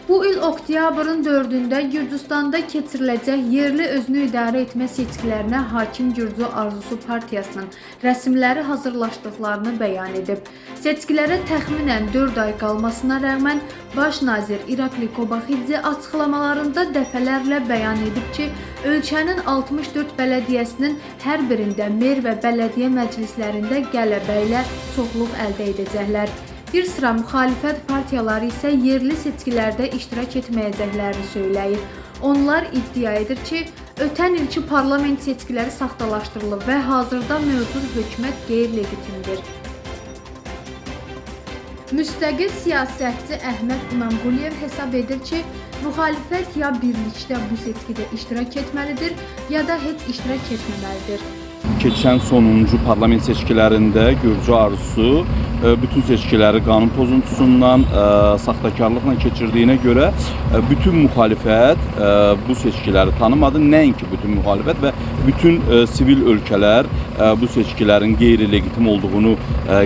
Bu il oktyabrın 4-də Gürcüstanda keçiriləcək yerli özünü idarə etmə seçkilərinə Hakim Gürcü Arzusu partiyasının rəsmiləri hazırlaşdıqlarını bəyan edib. Seçkilərə təxminən 4 ay qalmasına rəğmən Baş nazir İrakli Qobaxidze açıqlamalarında dəfələrlə bəyan edib ki, ölkənin 64 bələdiyyəsinin hər birində mer və bələdiyyə məclislərində qələbə ilə çoxluq əldə edəcəklər. Bir sıra müxalifət partiyaları isə yerli seçkilərdə iştirak etməyəcəklərini söyləyib. Onlar iddia edir ki, ötən ilki parlament seçkiləri saxtalaşdırılıb və hazırda mövcud hökumət qeyri-legitimdir. Müstəqil siyasətçi Əhməd İmamquliyev hesab edir ki, müxalifət ya birlikdə bu seçkidə iştirak etməlidir, ya da heç iştirak etməməlidir. Keçən sonuncu parlament seçkilərində Gürcü Arzusu bütün seçkiləri qanun pozuntusundan, saxtakarlıqla keçirdiyinə görə bütün müxalifət bu seçkiləri tanımadı. Nəinki bütün müxalifət və bütün sivil ölkələr bu seçkilərin qeyri-legitim olduğunu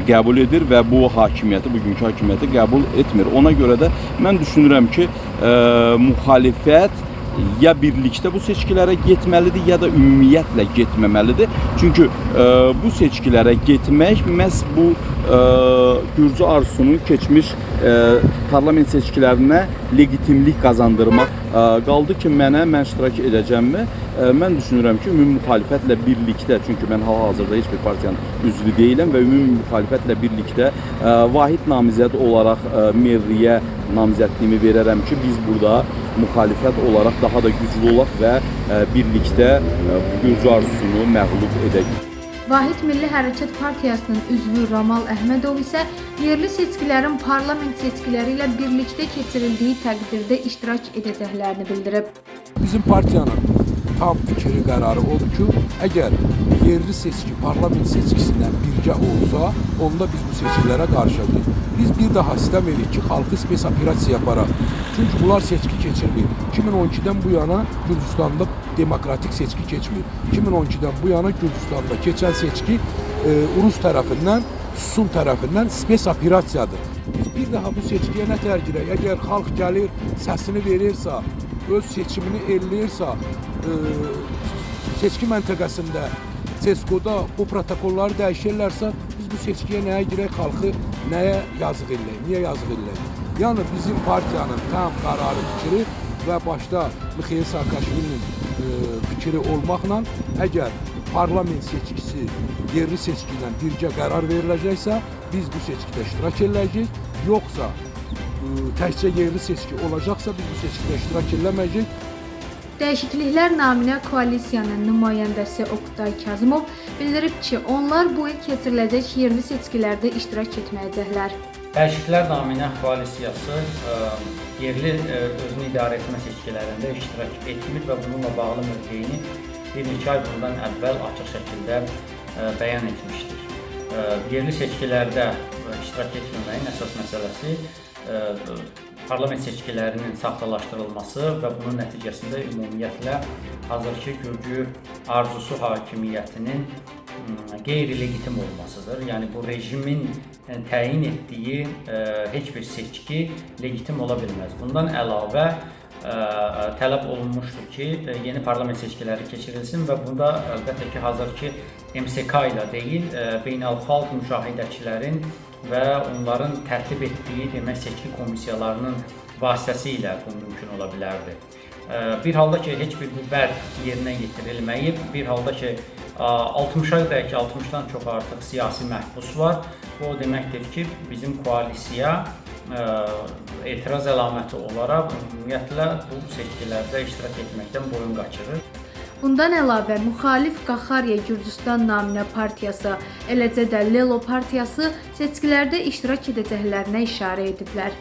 qəbul edir və bu hakimiyyəti, bugünkü hakimiyyəti qəbul etmir. Ona görə də mən düşünürəm ki, müxalifət ya birlikdə bu seçkilərə getməlidir, ya da ümumiyyətlə getməməlidir. Çünki bu seçkilərə getmək məhz bu Gürcü Arzusunun keçmiş parlament seçkilərinə legitimlik qazandırmaq qaldı ki, mən iştirak edəcəmmi? Mən düşünürəm ki, ümumi müxalifətlə birlikdə, çünki mən hal-hazırda heç bir partiyanın üzvü deyiləm və ümumi müxalifətlə birlikdə vahid namizəd olaraq merliyə namizədliyimi verərəm ki, biz burada müxalifət olaraq daha da güclü olaq və birlikdə Gürcü Arzusunu məğlub edək. Vahid Milli Hərəkət Partiyasının üzvü Ramal Əhmədov isə yerli seçkilərin parlament seçkiləri ilə birlikdə keçirildiyi təqdirdə iştirak edəcəklərini bildirib. Bizim partiyanın tam fikri qərarı odur ki, əgər yerli seçki parlament seçkisindən birgə olsa, onda biz bu seçkilərə qarşıyıq. Biz bir daha istəm edirik ki, xalqı spes operasiya aparaq. Çünki bunlar seçki keçirmir. 2012-dən bu yana Gürcüstanda demokratik seçki keçmir. 2012-dən bu yana Gürcüstanda keçən seçki Urus tərəfindən, Sun tərəfindən spes operasiyadır. Biz bir daha bu seçkiyə nə tərgirək? Əgər xalq gəlir, səsini verirsə, öz seçimini elləyirsə, seçki məntəqəsində, CESCO-da bu protokolları dəyişirlərsə, biz bu seçkiyə nəyə girək, xalqı nəyə yazıq eləyək, niyə yazıq eləyək? Yəni bizim partiyanın tam qərarı fikri və başda Mixail Saakashvilinin fikri olmaqla, əgər parlament seçkisi yerli seçki ilə birgə qərar veriləcəksə, biz bu seçkidə iştirak edəcəyik, yoxsa təkcə yerli seçki olacaqsa, biz bu seçkidə iştirak edəməyəcəyik. Dəyişikliklər naminə koalisiyanın nümayəndəsi Oqtay Kazımov bildirib ki, onlar bu il keçiriləcək yerli seçkilərdə iştirak etməyəcəklər. Dəyişikliklər naminə koalisiyası yerli özünü idarə etmə seçkilərində iştirak etmir və bununla bağlı mövqeyini bir neçə ay bundan əvvəl açıq şəkildə bəyan etmişdir. Yerli seçkilərdə iştirak etməməyin əsas məsələsi parlament seçkilərinin saxtalaşdırılması və bunun nəticəsində ümumiyyətlə hazırki Gürcü Arzusu hakimiyyətinin qeyri-legitim olmasıdır. Yəni bu rejimin təyin etdiyi heç bir seçki legitim ola bilməz. Bundan əlavə tələb olunmuşdur ki, yeni parlament seçkiləri keçirilsin və bunda əlbəttə ki, hazırki MSK ilə deyil, beynəlxalq müşahidəçilərin və onların tərtib etdiyi seçki komissiyalarının vasitəsilə bu mümkün ola bilərdi. Bir halda ki, heç bir bu vəd yerinə yetirilməyib, bir halda ki, 60-dan çox artıq siyasi məhbus var. Bu o deməkdir ki, bizim koalisiya etiraz əlaməti olaraq ümumiyyətlə bu seçkilərdə iştirak etməkdən boyun qaçırır. Bundan əlavə, müxalif Qaxariya Gürcüstan naminə partiyası, eləcə də Lelo partiyası seçkilərdə iştirak edəcəklərinə işarə ediblər.